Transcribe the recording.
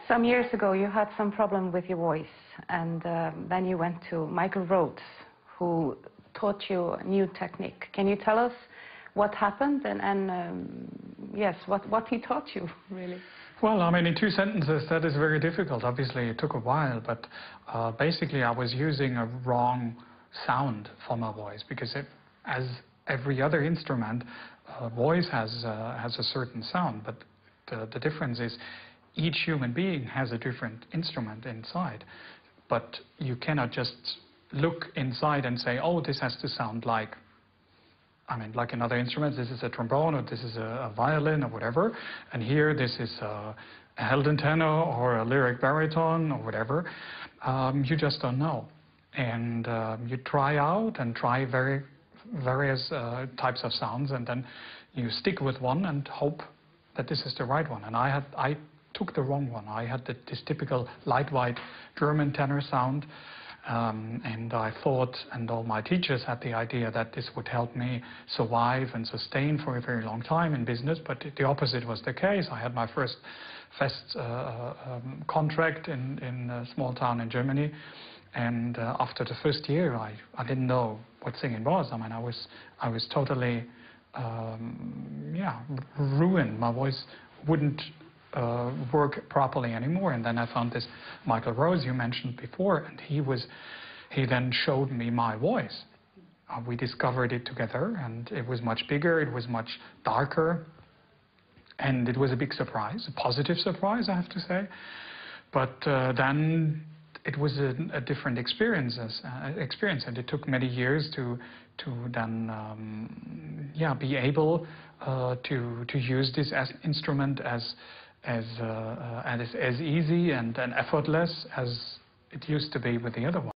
Some years ago, you had some problem with your voice, and then you went to Michael Rhodes, who taught you a new technique. Can you tell us what happened and yes, what he taught you, really? Well, I mean, in 2 sentences, that is very difficult. Obviously, it took a while, but basically, I was using a wrong sound for my voice, because as every other instrument, voice has a certain sound, but the difference is each human being has a different instrument inside, but you cannot just look inside and say, oh, this has to sound like, I mean, like another instrument, this is a trombone, or this is a violin, or whatever, and here this is a held tenor, or a lyric baritone, or whatever. You just don't know. And you try out and try various types of sounds, and then you stick with one and hope that this is the right one. And I took the wrong one. I had this typical light white German tenor sound, and I thought, and all my teachers had the idea that this would help me survive and sustain for a very long time in business, but the opposite was the case. I had my first Fest contract in a small town in Germany, and after the first year, I didn't know what singing was. I mean, I was totally ruined. My voice wouldn't work properly anymore. And then I found this Michael Rhodes you mentioned before, and he then showed me my voice. We discovered it together, and it was much bigger, it was much darker, and it was a big surprise, a positive surprise, I have to say. But then it was a different experience, and it took many years to then be able to use this instrument as easy and effortless as it used to be with the other one.